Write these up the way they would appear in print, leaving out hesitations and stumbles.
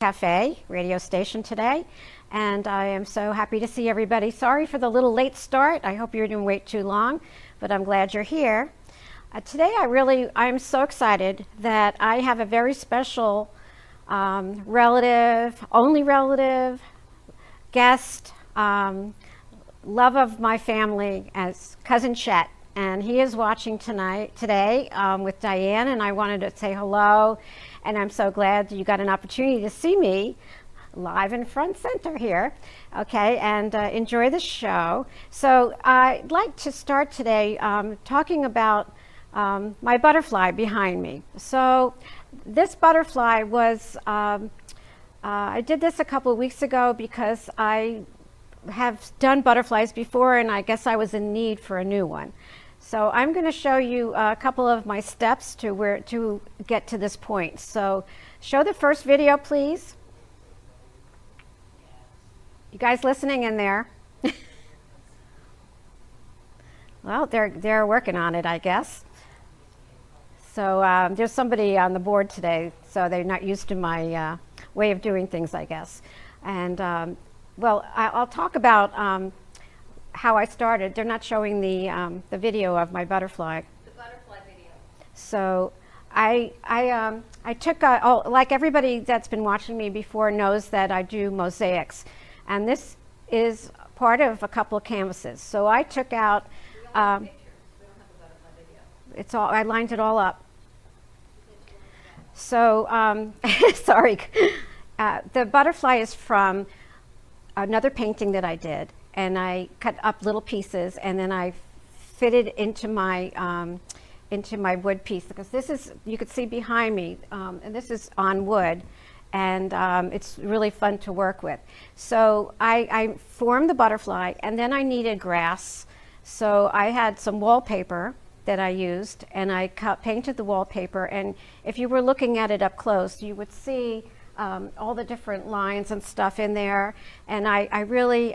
Cafe radio station today, and I am so happy to see everybody. Sorry for the little late start. I hope you didn't wait too long, but I'm glad you're here. Today I'm so excited that I have a very special only relative, guest, love of my family, as Cousin Chet, and he is watching today with Diane, and I wanted to say hello. And I'm so glad you got an opportunity to see me live in front center here, okay, and enjoy the show. So I'd like to start today talking about my butterfly behind me. So this butterfly was, I did this a couple of weeks ago because I have done butterflies before, and I guess I was in need for a new one. So I'm going to show you a couple of my steps to get to this point. So show the first video, please. You guys listening in there? Well, they're working on it, I guess. So there's somebody on the board today, so they're not used to my way of doing things, I guess. And well, I'll talk about how I started. They're not showing the video of my butterfly. The butterfly video. So I took like everybody that's been watching me before knows that I do mosaics, and this is part of a couple of canvases. So I took out. We don't have pictures. We don't have the butterfly video. It's all. I lined it all up. So sorry. The butterfly is from another painting that I did. And I cut up little pieces, and then I fitted into my wood piece, because this is, you could see behind me, and this is on wood, and it's really fun to work with. So I formed the butterfly, and then I needed grass. So I had some wallpaper that I used, and I painted the wallpaper, and if you were looking at it up close, you would see all the different lines and stuff in there, and I really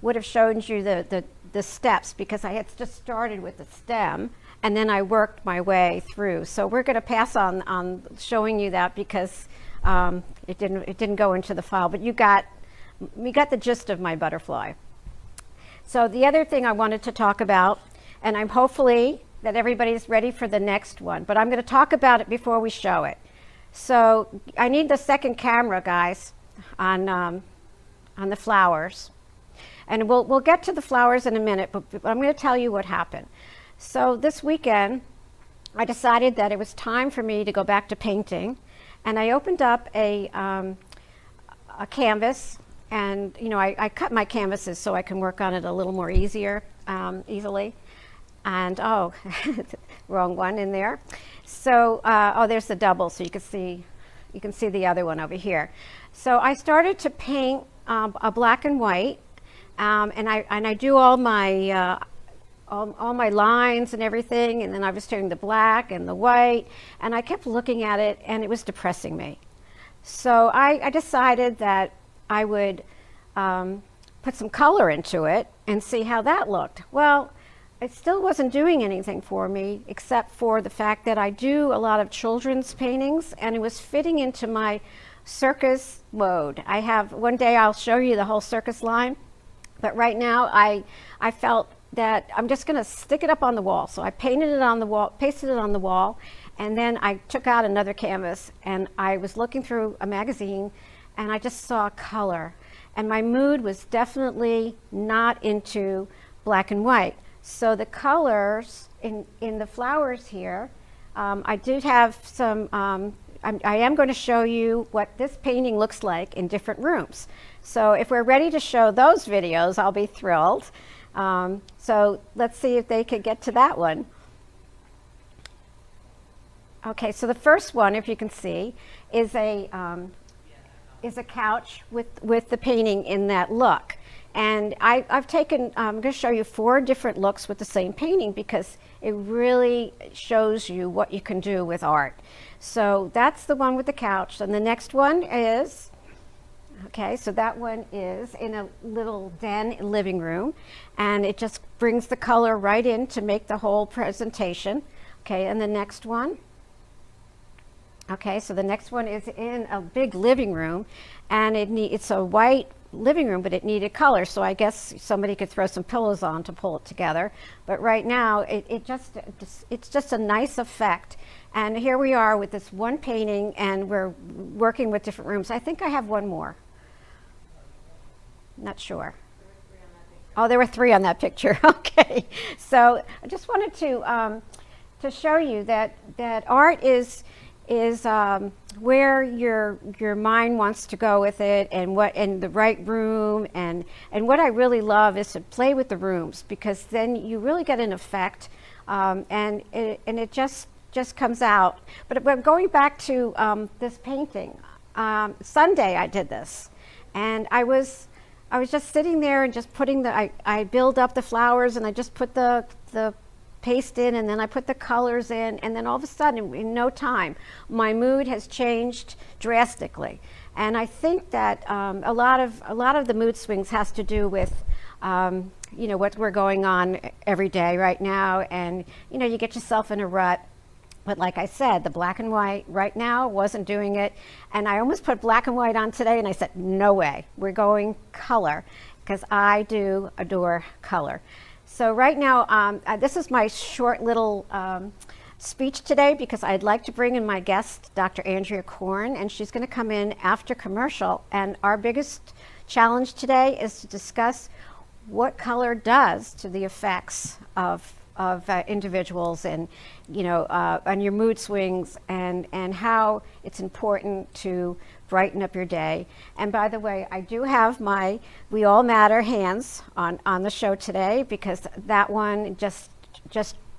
would have shown you the steps, because I had just started with the stem and then I worked my way through. So we're going to pass on showing you that, because it didn't go into the file, but we got the gist of my butterfly. So the other thing I wanted to talk about, and I'm hopefully that everybody's ready for the next one, but I'm going to talk about it before we show it. So I need the second camera, guys, on the flowers. And we'll get to the flowers in a minute, but I'm going to tell you what happened. So this weekend, I decided that it was time for me to go back to painting, and I opened up a canvas, and I cut my canvases so I can work on it a little more easily. And oh, wrong one in there. So oh, there's the double, so you can see the other one over here. So I started to paint a black and white. And I do all my lines and everything, and then I was doing the black and the white, and I kept looking at it, and it was depressing me. So I decided that I would put some color into it and see how that looked. Well, it still wasn't doing anything for me, except for the fact that I do a lot of children's paintings, and it was fitting into my circus mode. One day I'll show you the whole circus line. But right now, I felt that I'm just going to stick it up on the wall. So I painted it on the wall, pasted it on the wall, and then I took out another canvas, and I was looking through a magazine, and I just saw color. And my mood was definitely not into black and white. So the colors in the flowers here, I did have some I am going to show you what this painting looks like in different rooms. So if we're ready to show those videos, I'll be thrilled. So let's see if they could get to that one. Okay, so the first one, if you can see, is a couch with the painting in that look. And I've taken, I'm going to show you 4 different looks with the same painting because it really shows you what you can do with art. So that's the one with the couch. And the next one is, okay, so that one is in a little den living room. And it just brings the color right in to make the whole presentation. Okay, and the next one. Okay, so the next one is in a big living room. And it's a white living room, but it needed color, so I guess somebody could throw some pillows on to pull it together. But right now, it's just a nice effect. And here we are with this one painting, and we're working with different rooms. I think I have one more. Not sure. Oh, there were 3 on that picture. Okay, so I just wanted to show you that art is where your mind wants to go with it, and what in the right room, and what I really love is to play with the rooms, because then you really get an effect, and it just comes out. But going back to this painting, Sunday I did this, and I was just sitting there and just putting I build up the flowers, and I just put the paste in, and then I put the colors in, and then all of a sudden, in no time, my mood has changed drastically. And I think that a lot of the mood swings has to do with what we're going on every day right now, and you get yourself in a rut. But like I said, the black and white right now wasn't doing it, and I almost put black and white on today, and I said, no way, we're going color, because I do adore color. So right now, this is my short little speech today, because I'd like to bring in my guest, Dr. Andrea Corn, and she's going to come in after commercial. And our biggest challenge today is to discuss what color does to the effects of individuals, and and your mood swings, and how it's important to brighten up your day. And by the way, I do have my We All Matter hands on the show today, because that one just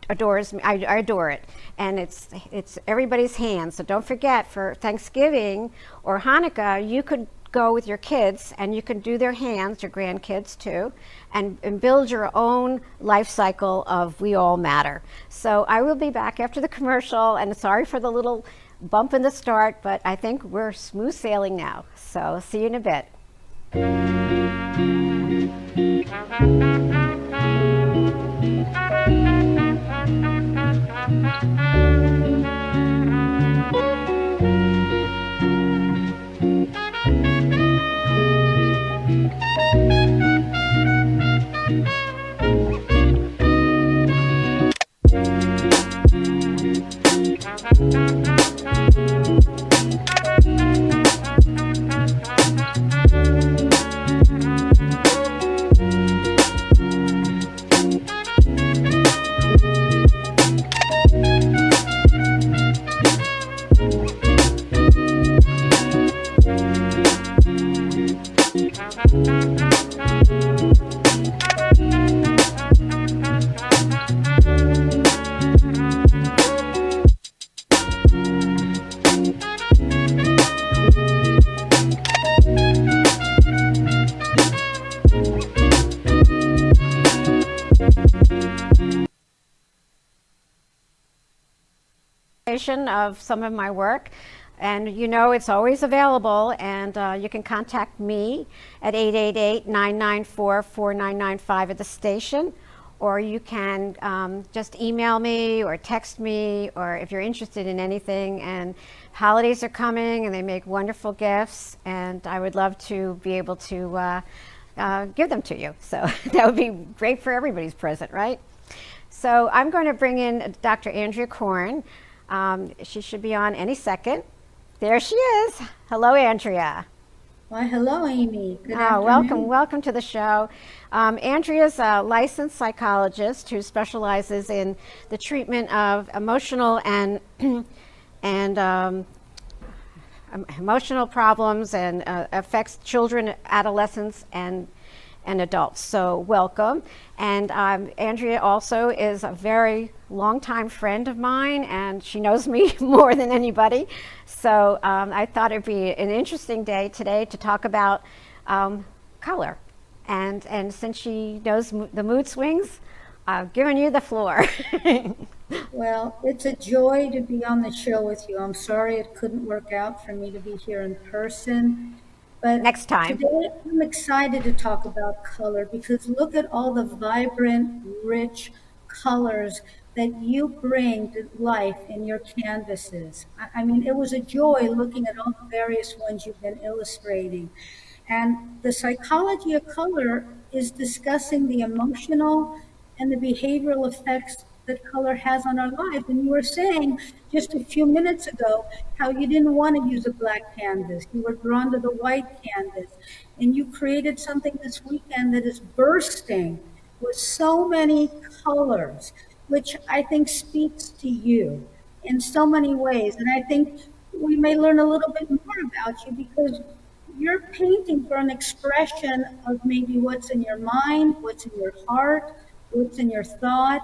adores me. I adore it, and it's everybody's hands. So don't forget, for Thanksgiving or Hanukkah, you could go with your kids, and you can do their hands, your grandkids too, and build your own life cycle of We All Matter. So I will be back after the commercial, and sorry for the little bump in the start, but I think we're smooth sailing now. So see you in a bit. Of some of my work, and it's always available, and you can contact me at 888-994-4995 at the station, or you can just email me or text me, or if you're interested in anything. And holidays are coming, and they make wonderful gifts, and I would love to be able to give them to you. So that would be great for everybody's present, right? So I'm going to bring in Dr. Andrea Corn. She should be on any second. There she is. Hello, Andrea. Why, hello, Amy. Good afternoon. Welcome to the show. Andrea's a licensed psychologist who specializes in the treatment of emotional and emotional problems and affects children, adolescents, and adults. So welcome. And Andrea also is a very longtime friend of mine, and she knows me more than anybody. So I thought it'd be an interesting day today to talk about color. And since she knows the mood swings, I've given you the floor. Well, it's a joy to be on the show with you. I'm sorry it couldn't work out for me to be here in person. But Next time. today I'm excited to talk about color because look at all the vibrant, rich colors that you bring to life in your canvases. I mean, it was a joy looking at all the various ones you've been illustrating. And the psychology of color is discussing the emotional and the behavioral effects that color has on our lives. And you were saying just a few minutes ago how you didn't want to use a black canvas. You were drawn to the white canvas. And you created something this weekend that is bursting with so many colors, which I think speaks to you in so many ways. And I think we may learn a little bit more about you because you're painting for an expression of maybe what's in your mind, what's in your heart, what's in your thought.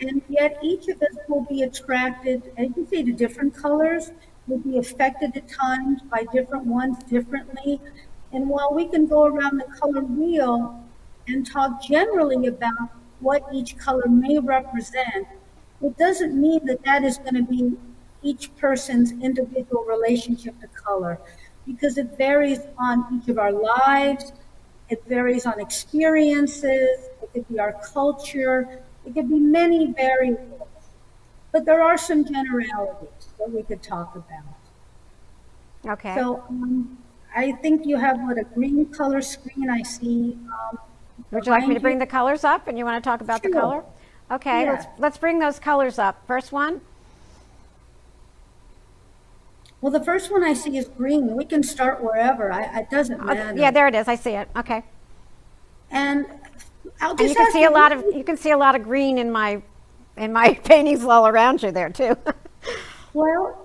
And yet each of us will be attracted, as you say, to different colors, will be affected at times by different ones differently. And while we can go around the color wheel and talk generally about what each color may represent, it doesn't mean that that is going to be each person's individual relationship to color, because it varies on each of our lives, it varies on experiences, it could be our culture, it could be many variables. But there are some generalities that we could talk about. Okay. So I think you have a green color screen I see. Would you like me to bring the colors up and you want to talk about the Sure. color? Okay, Yeah. let's bring those colors up. First one. Well, the first one I see is green. We can start wherever. It doesn't matter. Yeah, there it is. I see it. Okay. And I'll And just you can ask see you can see a lot of green in my paintings all around you there too. Well,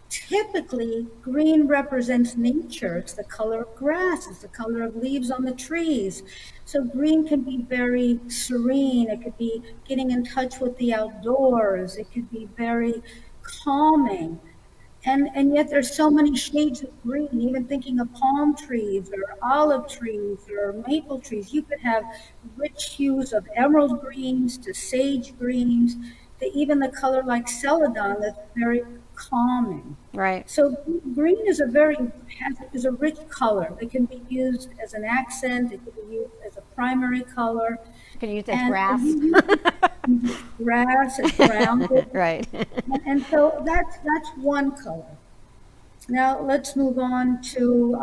typically green represents nature. It's the color of grass. It's the color of leaves on the trees. So green can be very serene. It could be getting in touch with the outdoors. It could be very calming. And yet there's so many shades of green, even thinking of palm trees or olive trees or maple trees. You could have rich hues of emerald greens to sage greens to even the color like celadon that's very calming. Right. So green is a rich color. It can be used as an accent. It can be used as a primary color. You can use it as grass. Grass is grounded. Right. And so that's one color. Now let's move on to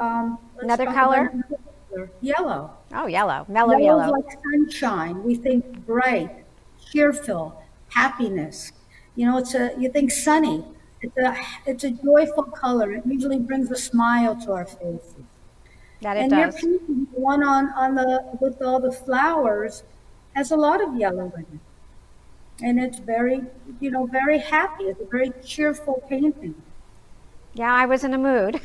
Another talk color? about another color. Yellow. Oh, yellow. Mellow Yellow's yellow. like sunshine. We think bright, cheerful, happiness. You think sunny. It's a joyful color. It usually brings a smile to our faces. That it And your does. painting, the one with all the flowers, has a lot of yellow in it. And it's very, very happy. It's a very cheerful painting. Yeah, I was in a mood.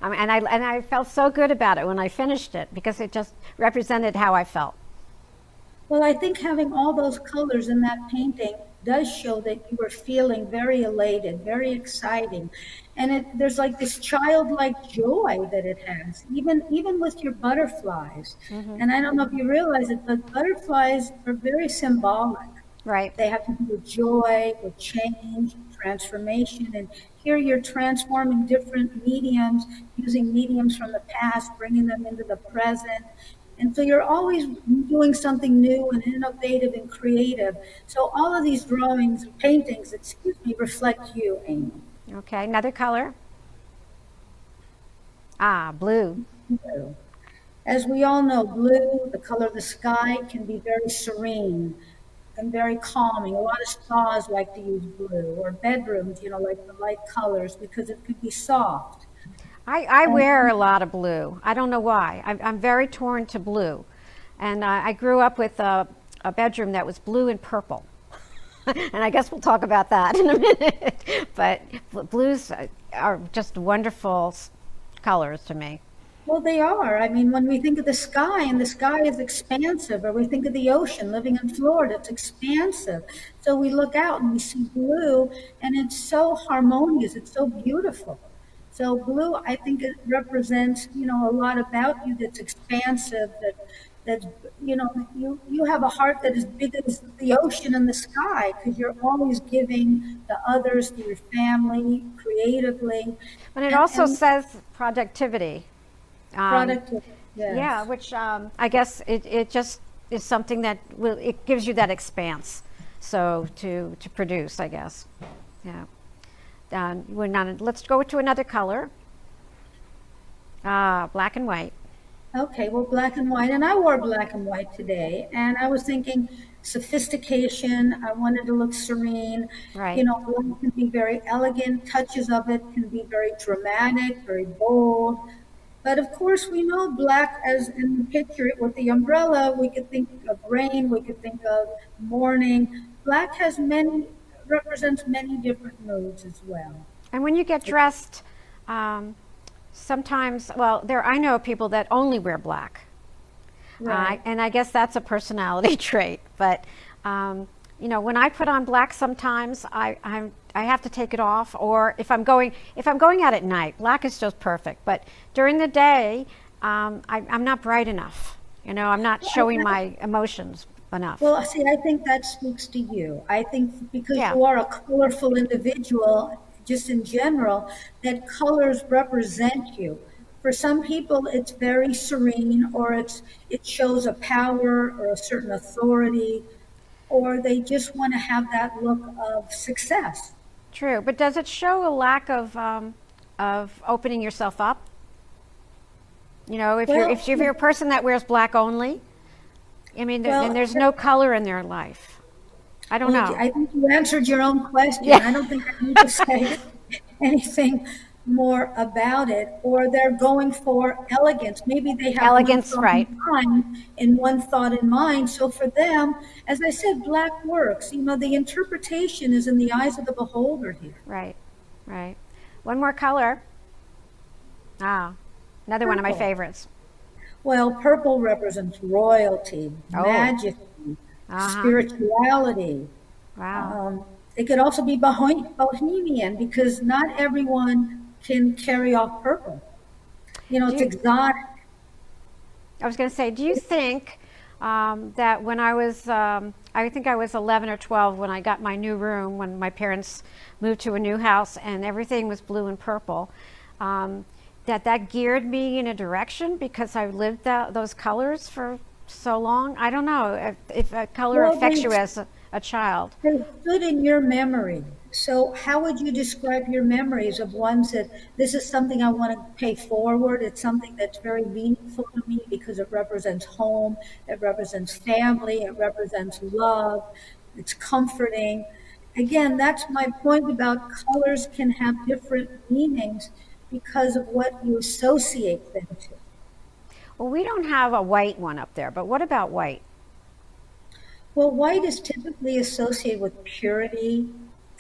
And I felt so good about it when I finished it because it just represented how I felt. Well, I think having all those colors in that painting does show that you were feeling very elated, very exciting. And there's like this childlike joy that it has, even with your butterflies. Mm-hmm. And I don't know if you realize it, but butterflies are very symbolic. Right. They have to do with joy, with change, transformation. And here you're transforming different mediums, using mediums from the past, bringing them into the present. And so you're always doing something new and innovative and creative. So all of these drawings, paintings, reflect you, Amy. Okay, another color. Ah, blue. Blue. As we all know, blue, the color of the sky, can be very serene and very calming. A lot of spas like to use blue, or bedrooms, like the light colors, because it could be soft. I wear a lot of blue. I don't know why. I'm very torn to blue. And I grew up with a bedroom that was blue and purple. And I guess we'll talk about that in a minute. But blues are just wonderful colors to me. Well, they are. I mean, when we think of the sky, and the sky is expansive, or we think of the ocean, living in Florida, it's expansive. So we look out and we see blue, and it's so harmonious, it's so beautiful. So blue, I think it represents, a lot about you that's expansive, that's, you have a heart that is big as the ocean and the sky because you're always giving to others, to your family, creatively, And it and, also and says productivity. productive. Yeah, Yes. which I guess it just is something that it gives you that expanse. So to produce, I guess. Yeah. We're not. Let's go to another color. Black and white. Okay, well, black and white, and I wore black and white today, and I was thinking sophistication. I wanted to look serene. Right. Black can be very elegant. Touches of it can be very dramatic, very bold. But of course, we know black as in the picture with the umbrella. We could think of rain. We could think of morning. Black has represents many different moods as well. And when you get dressed, sometimes, well, I know people that only wear black. Right. And I guess that's a personality trait. But when I put on black, sometimes I have to take it off. Or if I'm going out at night, black is just perfect. But during the day, I'm not bright enough. I'm not showing my emotions enough. Well, see, I think that speaks to you. I think because Yeah. you are a colorful individual, just in general, that colors represent you. For some people, it's very serene, or it shows a power or a certain authority, or they just want to have that look of success. True. But does it show a lack of opening yourself up? If Well, you're a person that wears black only, I mean, well, then there's no color in their life. I don't know. I think you answered your own question. Yeah. I don't think I need to say anything more about it. Or they're going for elegance. Maybe they have Elegance, one thought right. in mind and one thought in mind. So for them, as I said, black works. The interpretation is in the eyes of the beholder here. Right, right. One more color. Another one of my Purple. favorites. Well, purple represents royalty, Oh. majesty, Uh-huh. spirituality. Wow. It could also be bohemian because not everyone can carry off purple. It's you- exotic. I was going to say, do you think that when I think I was 11 or 12 when I got my new room, when my parents moved to a new house and everything was blue and purple, that geared me in a direction because I lived those colors for so long? I don't know if a color Well, affects you as a child. They stood in your memory. So how would you describe your memories of ones that this is something I want to pay forward? It's something that's very meaningful to me because it represents home, it represents family, it represents love, it's comforting. Again, that's my point about colors can have different meanings because of what you associate them to. Well, we don't have a white one up there, but what about white? Well, white is typically associated with purity,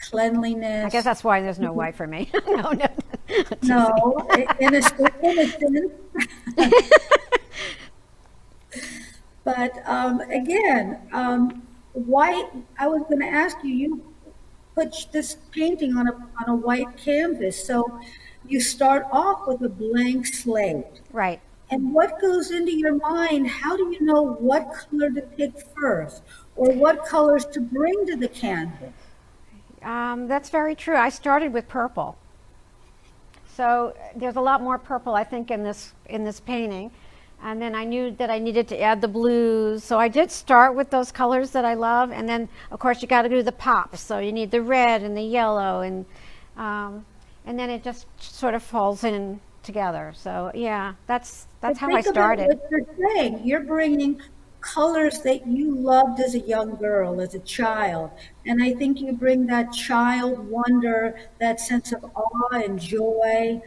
cleanliness. I guess that's why there's no white for me. No, no. No, innocent. But again, white. I was going to ask you. You put this painting on a white canvas, so you start off with a blank slate. Right. And what goes into your mind? How do you know what color to pick first, or what colors to bring to the canvas? That's very true. I started with purple. So there's a lot more purple, I think, in this painting. And then I knew that I needed to add the blues. So I did start with those colors that I love. And then, of course, you got to do the pops. So you need the red and the yellow. And then it just sort of falls in together. So, yeah, that's how I Think about started. what you're saying. You're bringing colors that you loved as a young girl, as a child. And I think you bring that child wonder, that sense of awe and joy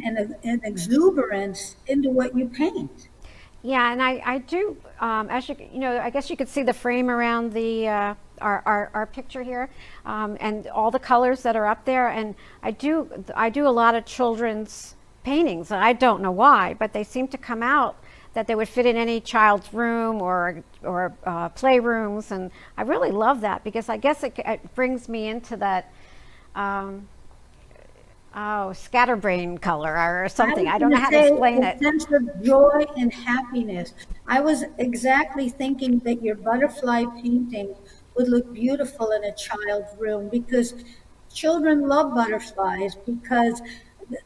and exuberance into what you paint. Yeah, and I do, as I guess you could see the frame around the our picture here, and all the colors that are up there. And I do a lot of children's paintings. And I don't know why, but they seem to come out that they would fit in any child's room or playrooms. And I really love that because I guess it brings me into that. Scatterbrain color or something. I don't know how to explain a it. sense of joy and happiness. I was exactly thinking that your butterfly painting would look beautiful in a child's room because children love butterflies because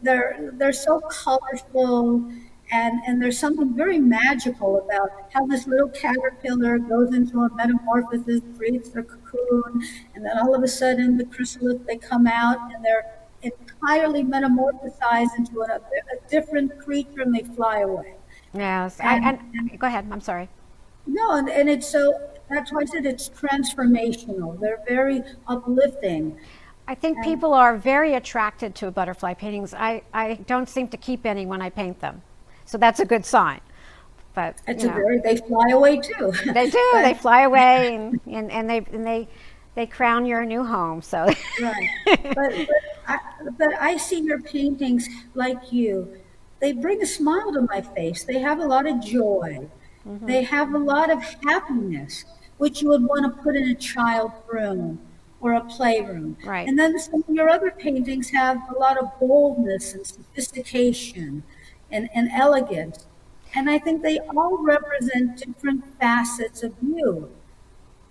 they're so colorful and there's something very magical about how this little caterpillar goes into a metamorphosis, creates their cocoon, and then all of a sudden the chrysalis, they come out and they're entirely metamorphosized into a different creature and they fly away. Yes, And go ahead. I'm sorry. no, and it's so, that's why I said it's transformational. They're very uplifting. I think And people are very attracted to butterfly paintings. I don't seem to keep any when I paint them, so that's a good sign. But it's a very, they fly away too. they do. But They fly away and they crown your new home. So right. But I see your paintings like you. They bring a smile to my face. They have a lot of joy. They have a lot of happiness, which you would want to put in a child's room or a playroom. Right. And then some of your other paintings have a lot of boldness and sophistication and elegance. And I think they all represent different facets of you,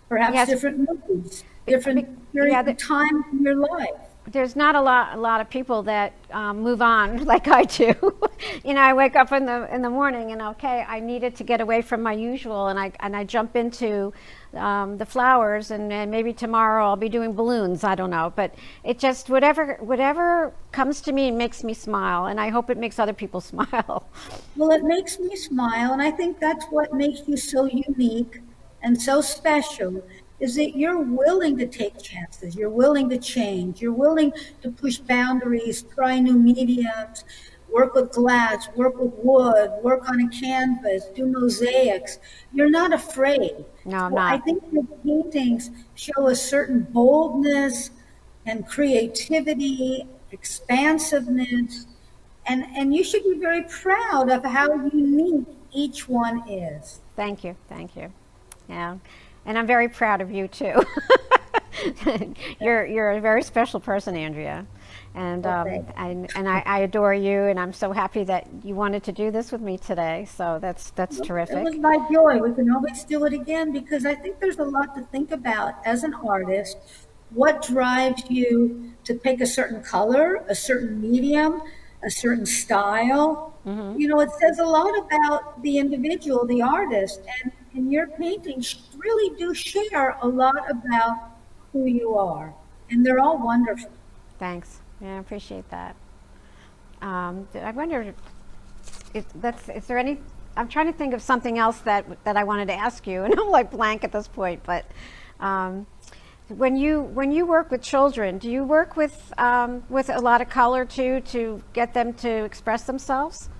perhaps yes, different moods, different yeah. periods of time in your life. There's not a lot of people that move on like I do. I wake up in the morning and okay, I needed to get away from my usual, and I jump into the flowers, and maybe tomorrow I'll be doing balloons. I don't know, but it just whatever comes to me makes me smile, and I hope it makes other people smile. Well, it makes me smile, and I think that's what makes you so unique and so special is that you're willing to take chances, you're willing to change, you're willing to push boundaries, try new mediums, work with glass, work with wood, work on a canvas, do mosaics. You're not afraid. No, I'm So I not. think your paintings show a certain boldness and creativity, expansiveness, and you should be very proud of how unique each one is. Thank you. Yeah, and I'm very proud of you too. You're a very special person, Andrea, and Well, thanks. I adore you, and I'm so happy that you wanted to do this with me today. So that's It was terrific. my joy. We can always do it again because I think there's a lot to think about as an artist. What drives you to pick a certain color, a certain medium, a certain style? It says a lot about the individual, the artist, and your paintings really do share a lot about who you are. And they're all wonderful. Thanks. Yeah, I appreciate that. I wonder is there any? I'm trying to think of something else that I wanted to ask you, and I'm like blank at this point. But when you work with children, do you work with a lot of color too to get them to express themselves?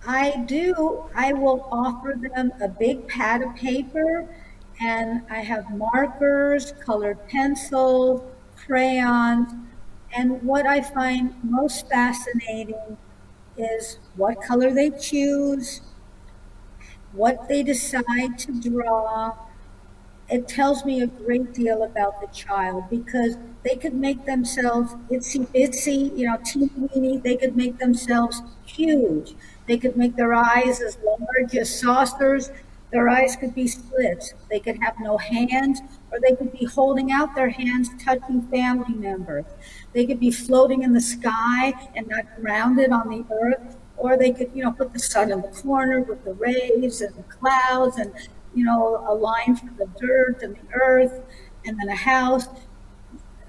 I do. I will offer them a big pad of paper, and I have markers, colored pencils, crayons. And what I find most fascinating is what color they choose, what they decide to draw. It tells me a great deal about the child because they could make themselves itsy bitsy, teeny weeny. They could make themselves huge. They could make their eyes as large as saucers. Their eyes could be slits. They could have no hands, or they could be holding out their hands, touching family members. They could be floating in the sky and not grounded on the earth, or they could, put the sun in the corner with the rays and the clouds and, a line for the dirt and the earth, and then a house.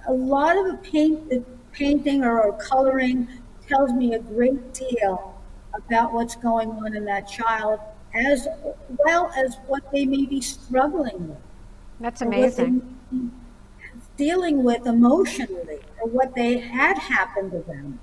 A lot of the painting or coloring tells me a great deal about what's going on in that child, as well as what they may be struggling with, That's or what they amazing. may be dealing with emotionally, or what they had happened to them.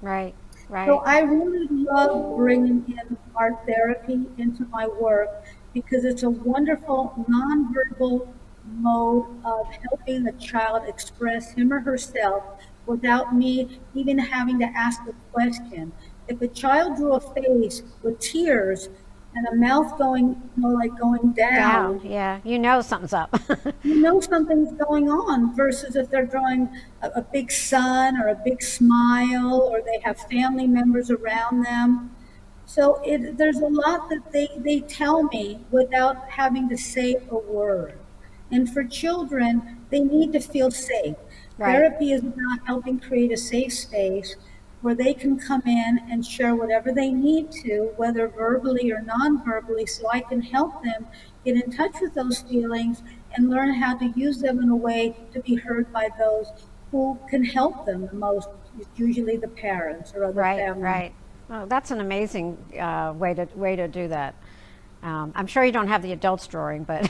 Right, So right. I really love bringing in art therapy into my work because it's a wonderful nonverbal mode of helping a child express him or herself without me even having to ask a question. If a child drew a face with tears and a mouth going, like going Down, down, yeah. You know something's up. you know something's going on versus if they're drawing a big sun or a big smile or they have family members around them. So there's a lot that they tell me without having to say a word. And for children, they need to feel safe. Right, Therapy is about helping create a safe space where they can come in and share whatever they need to, whether verbally or non-verbally, so I can help them get in touch with those feelings and learn how to use them in a way to be heard by those who can help them the most, usually the parents or other right, family members. right. Well, that's an amazing way to do that. I'm sure you don't have the adults drawing, but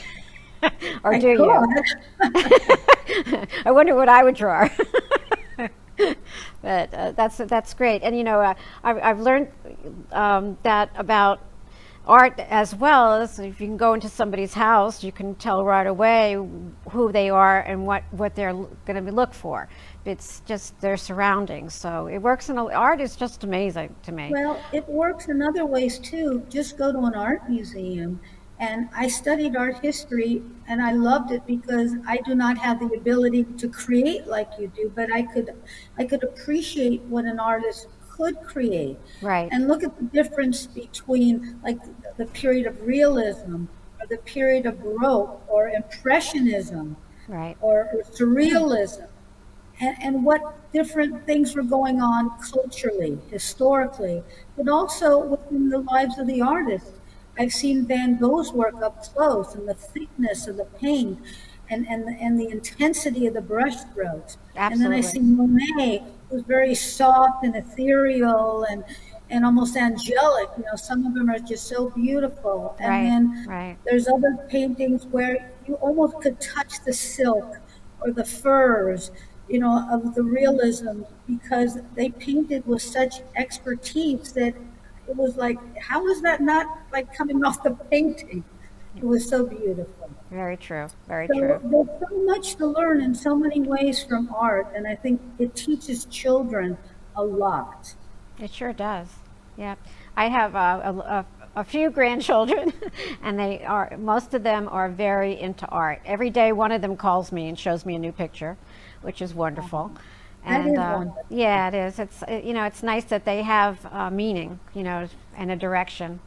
or I do you? could. I wonder what I would draw. But that's great. And I've learned that about art as well. As if you can go into somebody's house, you can tell right away who they are and what they're going to look for. It's just their surroundings. So it works art is just amazing to me. Well, it works in other ways too. Just go to an art museum. And I studied art history and I loved it because I do not have the ability to create like you do, but I could appreciate what an artist could create. Right, And look at the difference between like the period of realism or the period of Baroque or Impressionism right, or surrealism and what different things were going on culturally, historically, but also within the lives of the artists. I've seen Van Gogh's work up close and the thickness of the paint and the intensity of the brushstrokes. And then I absolutely. see Monet, who's very soft and ethereal and almost angelic. Some of them are just so beautiful. And Right, then right, there's other paintings where you almost could touch the silk or the furs, of the realism because they painted with such expertise that it was like, how is that not like coming off the painting? It was so beautiful. very true, very So true. there's so much to learn in so many ways from art, and I think it teaches children a lot. It sure does. Yeah, I have a few grandchildren, and most of them are very into art. Every day, one of them calls me and shows me a new picture, which is wonderful. That And is wonderful. yeah, it is. It's nice that they have meaning, and a direction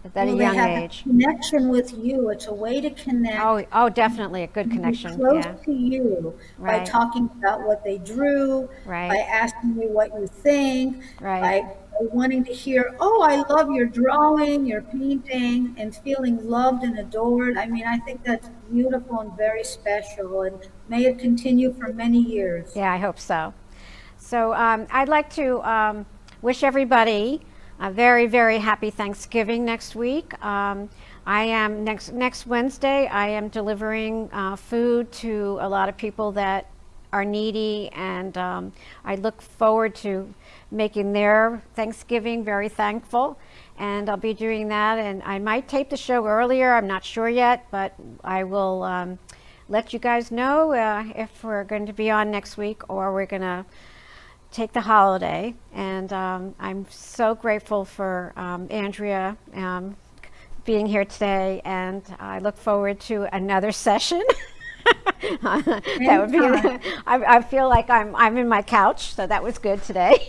at a Well, they young have age. a connection with you. It's a way to connect Oh, definitely a good be connection. close Yeah, to you by right, talking about what they drew, by right, asking you what you think, right. by wanting to hear, oh, I love your drawing, your painting, and feeling loved and adored. I mean, I think that's beautiful and very special, and may it continue for many years. Yeah, I hope so. So I'd like to wish everybody a very, very happy Thanksgiving next week. I am next Wednesday. I am delivering food to a lot of people that are needy, and I look forward to making their Thanksgiving very thankful. And I'll be doing that, and I might tape the show earlier. I'm not sure yet, but I will let you guys know if we're going to be on next week or we're going to take the holiday. And I'm so grateful for Andrea being here today, and I look forward to another session. That would be. Anytime. I feel like I'm in my couch, so that was good today.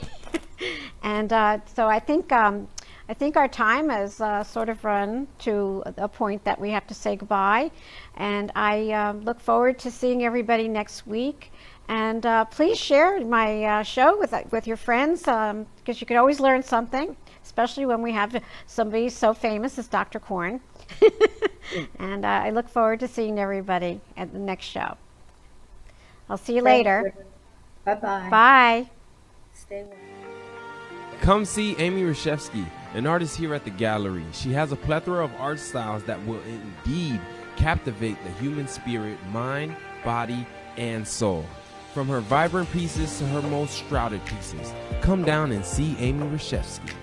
And so I think our time has sort of run to a point that we have to say goodbye. And I look forward to seeing everybody next week. And please share my show with your friends, because you can always learn something, especially when we have somebody so famous as Dr. Corn. And I look forward to seeing everybody at the next show. I'll see you later. Bye-bye. Bye. Stay well. Come see Amy Reshevsky, an artist here at the gallery. She has a plethora of art styles that will indeed captivate the human spirit, mind, body, and soul. From her vibrant pieces to her most shrouded pieces, come down and see Amy Reshevsky.